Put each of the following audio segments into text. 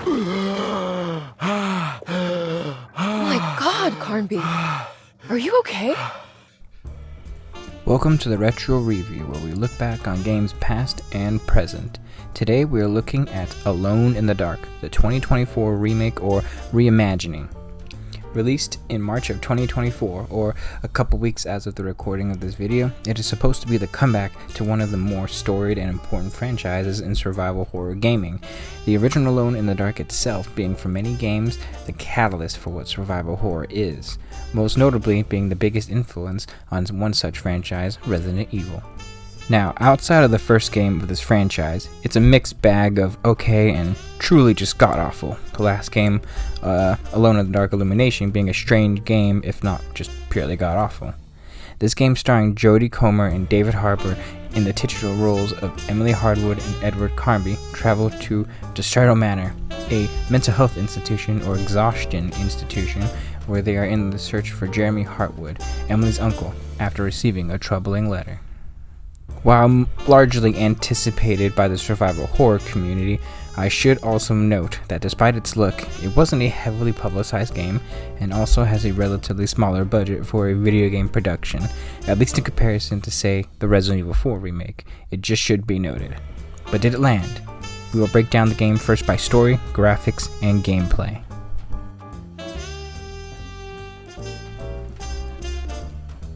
My God, Carnby. Are you okay? Welcome to the Retro Review, where we look back on games past and present. Today we are looking at Alone in the Dark, the 2024 remake or reimagining. Released in March of 2024, or a couple weeks as of the recording of this video, it is supposed to be the comeback to one of the more storied and important franchises in survival horror gaming, the original Alone in the Dark itself being for many games the catalyst for what survival horror is, most notably being the biggest influence on one such franchise, Resident Evil. Now, outside of the first game of this franchise, it's a mixed bag of okay and truly just god-awful. The last game, Alone in the Dark Illumination, being a strange game, if not just purely god-awful. This game starring Jodie Comer and David Harbour in the titular roles of Emily Hardwood and Edward Carnby travel to Deserto Manor, a mental health institution or exhaustion institution where they are in the search for Jeremy Hartwood, Emily's uncle, after receiving a troubling letter. While largely anticipated by the survival horror community, I should also note that despite its look, it wasn't a heavily publicized game and also has a relatively smaller budget for a video game production, at least in comparison to, say, the Resident Evil 4 remake. It just should be noted. But did it land? We will break down the game first by story, graphics, and gameplay.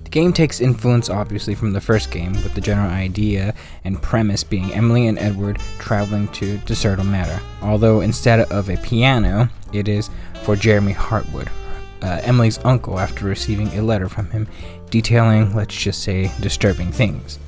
The game takes influence obviously from the first game, with the general idea and premise being Emily and Edward traveling to Deserto Manor, although instead of a piano, it is for Jeremy Hartwood, Emily's uncle, after receiving a letter from him detailing, let's just say, disturbing things.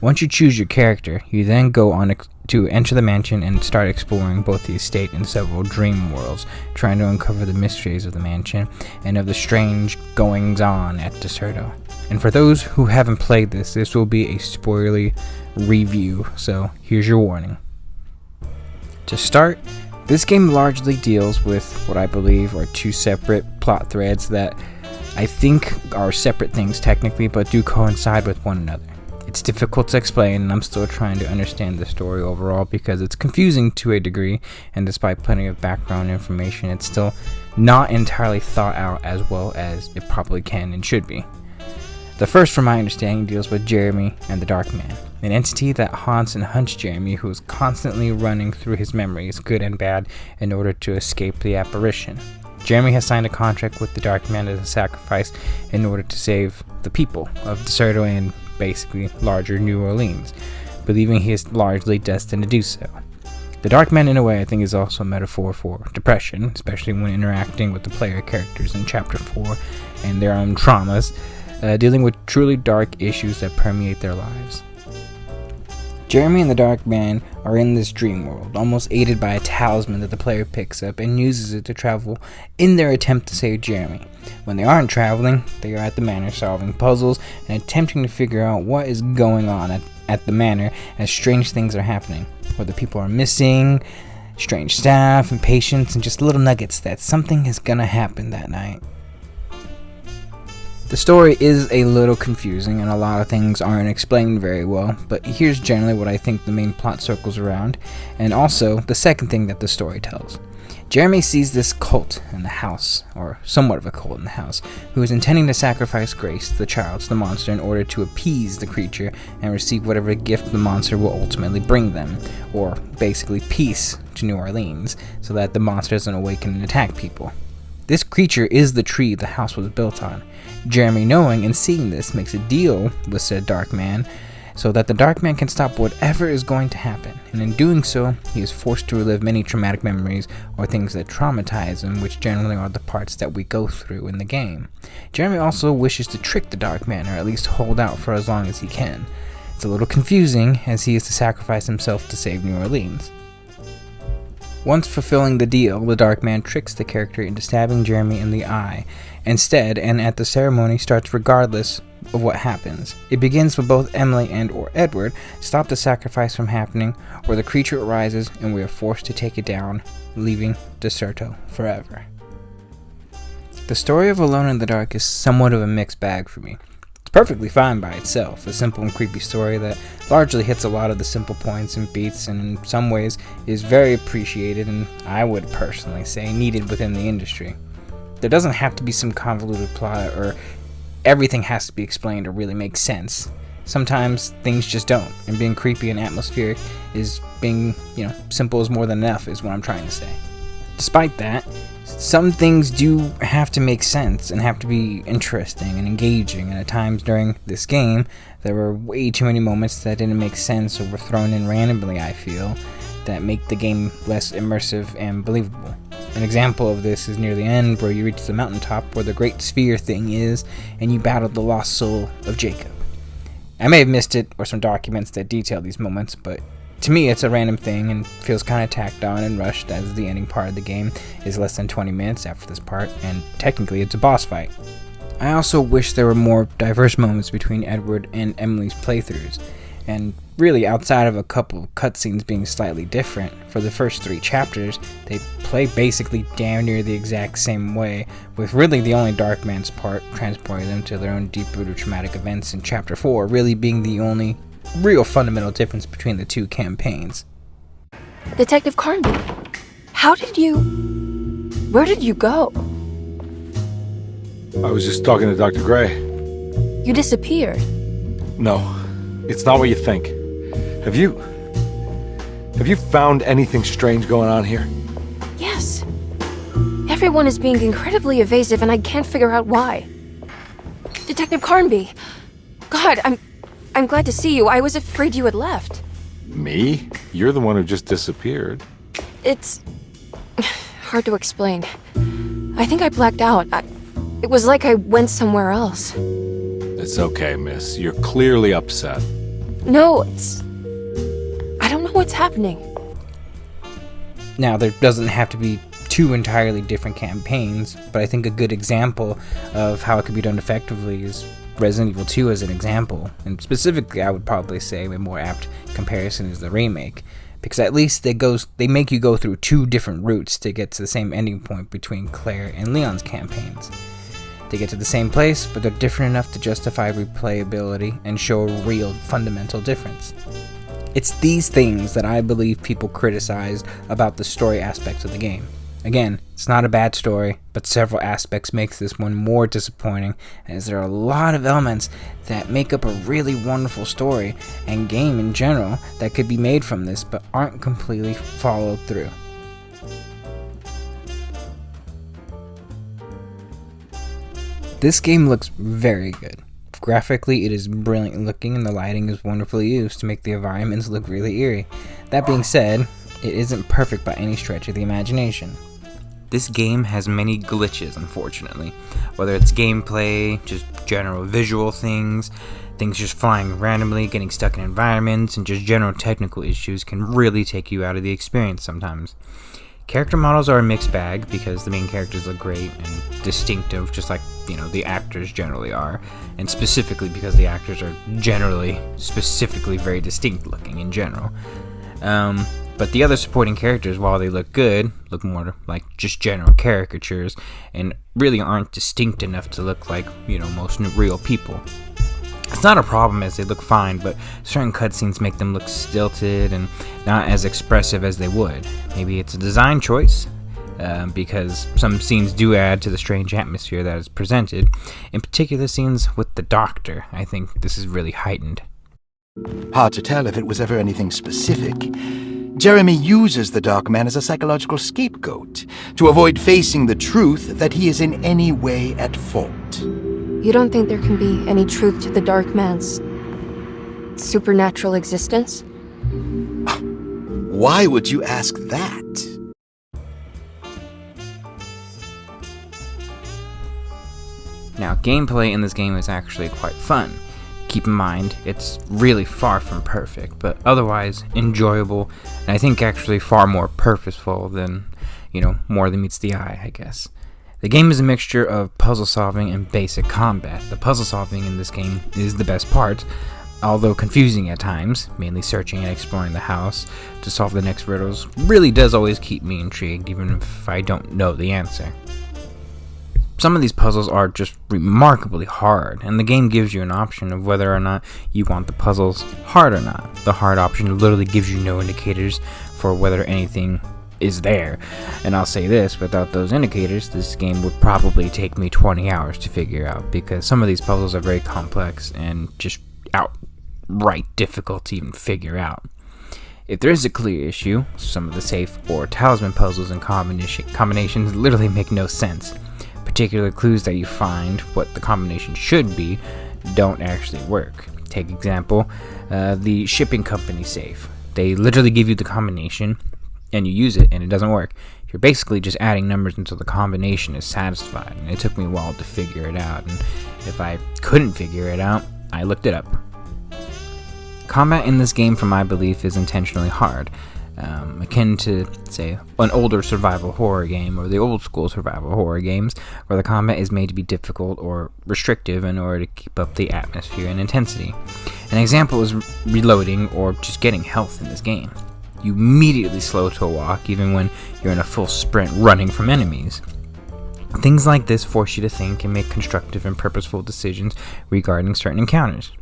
Once you choose your character, you then go on to enter the mansion and start exploring both the estate and several dream worlds, trying to uncover the mysteries of the mansion and of the strange goings-on at Deserto. And for those who haven't played this will be a spoilery review, so here's your warning. To start, this game largely deals with what I believe are two separate plot threads that I think are separate things technically, but do coincide with one another. It's difficult to explain, and I'm still trying to understand the story overall because it's confusing to a degree, and despite plenty of background information, it's still not entirely thought out as well as it probably can and should be. The first, from my understanding, deals with Jeremy and the Dark Man, an entity that haunts and hunts Jeremy, who is constantly running through his memories, good and bad, in order to escape the apparition. Jeremy has signed a contract with the Dark Man as a sacrifice in order to save the people of Deserto and basically larger New Orleans, believing he is largely destined to do so. The Dark Man, in a way, I think is also a metaphor for depression, especially when interacting with the player characters in Chapter 4 and their own traumas, dealing with truly dark issues that permeate their lives. Jeremy and the Dark Man are in this dream world, almost aided by a talisman that the player picks up and uses it to travel in their attempt to save Jeremy. When they aren't traveling, they are at the manor solving puzzles and attempting to figure out what is going on at the manor as strange things are happening. Whether people are missing, strange staff and patients, and just little nuggets that something is gonna happen that night. The story is a little confusing and a lot of things aren't explained very well, but here's generally what I think the main plot circles around, and also the second thing that the story tells. Jeremy sees this cult in the house, or somewhat of a cult in the house, who is intending to sacrifice Grace, the child, to the monster in order to appease the creature and receive whatever gift the monster will ultimately bring them, or basically peace to New Orleans, so that the monster doesn't awaken and attack people. This creature is the tree the house was built on. Jeremy, knowing and seeing this, makes a deal with said Dark Man so that the Dark Man can stop whatever is going to happen, and in doing so, he is forced to relive many traumatic memories or things that traumatize him, which generally are the parts that we go through in the game. Jeremy also wishes to trick the Dark Man, or at least hold out for as long as he can. It's a little confusing, as he is to sacrifice himself to save New Orleans. Once fulfilling the deal, the Dark Man tricks the character into stabbing Jeremy in the eye instead, and at the ceremony starts regardless of what happens. It begins with both Emily and or Edward stop the sacrifice from happening, or the creature arises and we are forced to take it down, leaving Deserto forever. The story of Alone in the Dark is somewhat of a mixed bag for me. It's perfectly fine by itself, a simple and creepy story that largely hits a lot of the simple points and beats, and in some ways is very appreciated and, I would personally say, needed within the industry. There doesn't have to be some convoluted plot or everything has to be explained or really make sense. Sometimes things just don't, and being creepy and atmospheric is being, simple is more than enough is what I'm trying to say. Despite that, some things do have to make sense and have to be interesting and engaging, and at times during this game, there were way too many moments that didn't make sense or were thrown in randomly, I feel, that make the game less immersive and believable. An example of this is near the end, where you reach the mountaintop where the great sphere thing is, and you battle the lost soul of Jacob. I may have missed it, or some documents that detail these moments, but to me it's a random thing and feels kind of tacked on and rushed, as the ending part of the game is less than 20 minutes after this part, and technically it's a boss fight. I also wish there were more diverse moments between Edward and Emily's playthroughs, and really outside of a couple of cutscenes being slightly different, for the first 3 chapters, they play basically damn near the exact same way, with really the only Dark Man's part transporting them to their own deep-rooted traumatic events in Chapter 4 really being the only real fundamental difference between the 2 campaigns. Detective Carnby, where did you go? I was just talking to Dr. Gray. You disappeared. No, it's not what you think. Have you found anything strange going on here? Yes. Everyone is being incredibly evasive and I can't figure out why. Detective Carnby! God, I'm glad to see you. I was afraid you had left. Me? You're the one who just disappeared. It's hard to explain. I think I blacked out. It was like I went somewhere else. It's okay, miss. You're clearly upset. No, I don't know what's happening. Now, there doesn't have to be 2 entirely different campaigns, but I think a good example of how it could be done effectively is Resident Evil 2 as an example, and specifically I would probably say a more apt comparison is the remake, because at least they make you go through 2 different routes to get to the same ending point between Claire and Leon's campaigns. They get to the same place, but they're different enough to justify replayability and show a real fundamental difference. It's these things that I believe people criticized about the story aspects of the game. Again, it's not a bad story, but several aspects makes this one more disappointing, as there are a lot of elements that make up a really wonderful story and game in general that could be made from this but aren't completely followed through. This game looks very good. Graphically, it is brilliant looking and the lighting is wonderfully used to make the environments look really eerie. That being said, it isn't perfect by any stretch of the imagination. This game has many glitches, unfortunately. Whether it's gameplay, just general visual things just flying randomly, getting stuck in environments, and just general technical issues can really take you out of the experience sometimes. Character models are a mixed bag because the main characters look great and distinctive, just like, the actors generally are, and specifically because the actors are specifically very distinct looking in general. But the other supporting characters, while they look good, look more like just general caricatures and really aren't distinct enough to look like, most real people. It's not a problem as they look fine, but certain cutscenes make them look stilted and not as expressive as they would. Maybe it's a design choice, because some scenes do add to the strange atmosphere that is presented. In particular scenes with the Doctor, I think this is really heightened. Hard to tell if it was ever anything specific. Jeremy uses the Dark Man as a psychological scapegoat to avoid facing the truth that he is in any way at fault. You don't think there can be any truth to the Dark Man's supernatural existence? Why would you ask that? Now, gameplay in this game is actually quite fun. Keep in mind, it's really far from perfect, but otherwise enjoyable, and I think actually far more purposeful than, more than meets the eye, I guess. The game is a mixture of puzzle solving and basic combat. The puzzle solving in this game is the best part, although confusing at times, mainly searching and exploring the house to solve the next riddles really does always keep me intrigued, even if I don't know the answer. some of these puzzles are just remarkably hard, and the game gives you an option of whether or not you want the puzzles hard or not. The hard option literally gives you no indicators for whether anything is there. And I'll say this, without those indicators, this game would probably take me 20 hours to figure out, because some of these puzzles are very complex and just outright difficult to even figure out. If there is a clear issue, some of the safe or talisman puzzles and combinations literally make no sense. Particular clues that you find what the combination should be don't actually work. Take example, the shipping company safe. They literally give you the combination and you use it and it doesn't work. You're basically just adding numbers until the combination is satisfied, and it took me a while to figure it out, and if I couldn't figure it out, I looked it up. Combat in this game, from my belief, is intentionally hard, akin to, say, an older survival horror game or the old school survival horror games, where the combat is made to be difficult or restrictive in order to keep up the atmosphere and intensity. An example is reloading or just getting health in this game. You immediately slow to a walk even when you're in a full sprint running from enemies. Things like this force you to think and make constructive and purposeful decisions regarding certain encounters.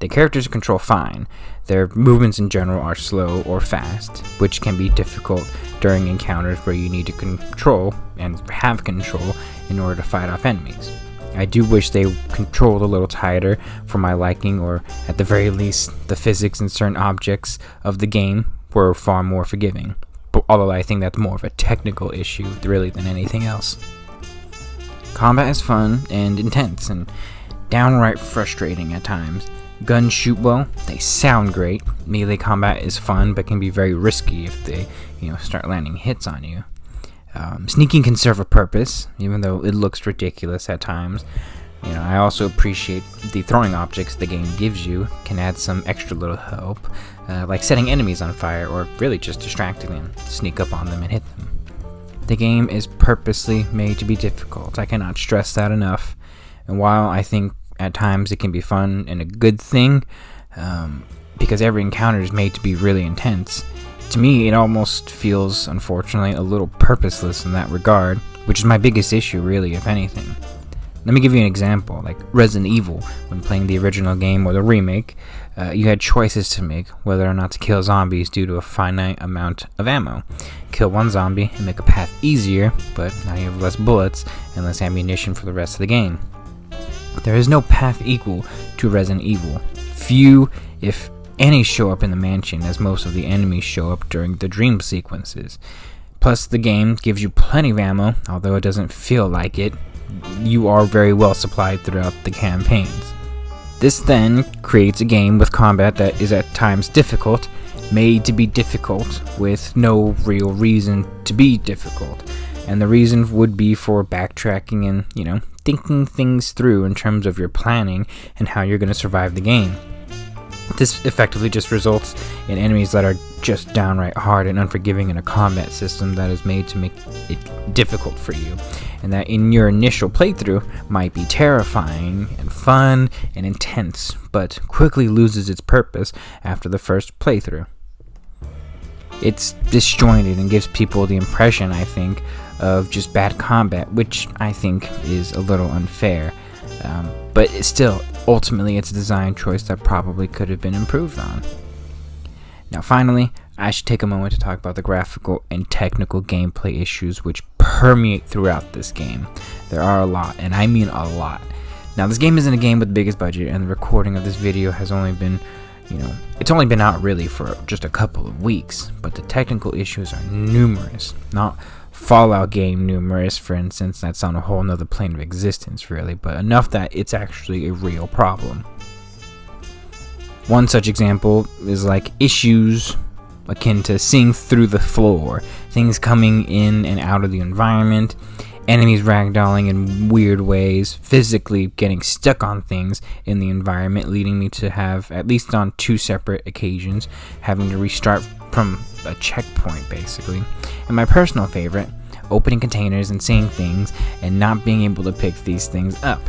The characters control fine. Their movements in general are slow or fast, which can be difficult during encounters where you need to control and have control in order to fight off enemies. I do wish they controlled a little tighter for my liking, or at the very least, the physics in certain objects of the game were far more forgiving, but although I think that's more of a technical issue really than anything else. Combat is fun and intense and downright frustrating at times. Guns shoot well, they sound great. Melee combat is fun but can be very risky if they, start landing hits on you. Sneaking can serve a purpose, even though it looks ridiculous at times. I also appreciate the throwing objects the game gives you can add some extra little help, like setting enemies on fire or really just distracting them, sneak up on them and hit them. The game is purposely made to be difficult. I cannot stress that enough. And while I think at times it can be fun and a good thing, because every encounter is made to be really intense, to me it almost feels, unfortunately, a little purposeless in that regard, which is my biggest issue really, if anything. Let me give you an example, like Resident Evil. When playing the original game or the remake, you had choices to make whether or not to kill zombies due to a finite amount of ammo. Kill one zombie and make a path easier, but now you have less bullets and less ammunition for the rest of the game. There is no path equal to Resident Evil. Few, if any, show up in the mansion, as most of the enemies show up during the dream sequences. Plus, the game gives you plenty of ammo, although it doesn't feel like it. You are very well supplied throughout the campaigns. This then creates a game with combat that is at times difficult, made to be difficult with no real reason to be difficult. And the reason would be for backtracking and, thinking things through in terms of your planning and how you're going to survive the game. This effectively just results in enemies that are just downright hard and unforgiving in a combat system that is made to make it difficult for you, and that in your initial playthrough might be terrifying and fun and intense, but quickly loses its purpose after the first playthrough. It's disjointed and gives people the impression, I think, of just bad combat, which I think is a little unfair. But still, ultimately, it's a design choice that probably could have been improved on. Now, finally, I should take a moment to talk about the graphical and technical gameplay issues which permeate throughout this game. There are a lot, and I mean a lot. Now, this game isn't a game with the biggest budget, and the recording of this video has only been, it's only been out really for just a couple of weeks, but the technical issues are numerous. Not Fallout game numerous, for instance, that's on a whole nother plane of existence, really, but enough that it's actually a real problem. One such example is like issues akin to seeing through the floor, things coming in and out of the environment, enemies ragdolling in weird ways, physically getting stuck on things in the environment, leading me to have, at least on 2 separate occasions, having to restart from a checkpoint, basically. And my personal favorite, opening containers and seeing things and not being able to pick these things up.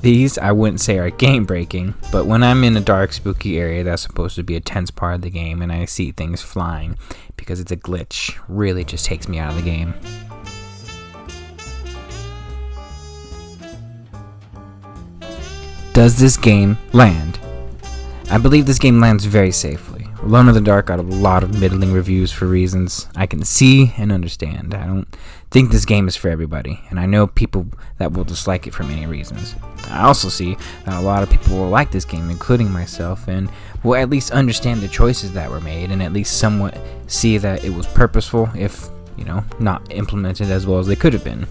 These I wouldn't say are game breaking, but when I'm in a dark, spooky area that's supposed to be a tense part of the game and I see things flying because it's a glitch, really just takes me out of the game. Does this game land? I believe this game lands very safely. Alone in the Dark got a lot of middling reviews for reasons I can see and understand. I don't think this game is for everybody, and I know people that will dislike it for many reasons. I also see that a lot of people will like this game, including myself, and will at least understand the choices that were made, and at least somewhat see that it was purposeful, if, not implemented as well as they could have been.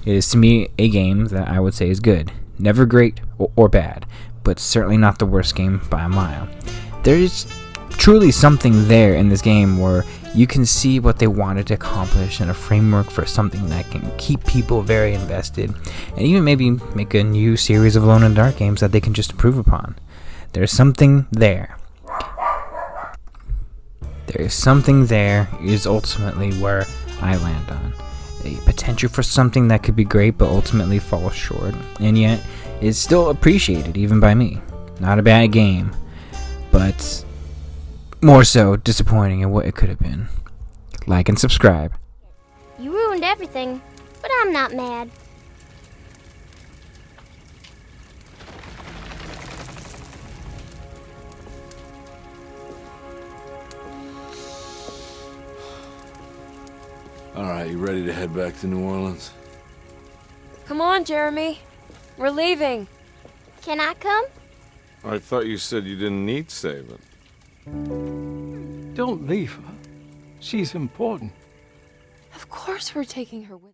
It is to me a game that I would say is good. Never great or bad, but certainly not the worst game by a mile. There is truly something there in this game where you can see what they wanted to accomplish and a framework for something that can keep people very invested, and even maybe make a new series of Alone in the Dark games that they can just improve upon. There's something there. There is something there is ultimately where I land on. A potential for something that could be great but ultimately falls short, and yet is still appreciated even by me. Not a bad game, but more so disappointing in what it could have been. Like and subscribe. You ruined everything, but I'm not mad. All right, you ready to head back to New Orleans? Come on, Jeremy. We're leaving. Can I come? I thought you said you didn't need saving. Don't leave her. She's important. Of course we're taking her with us.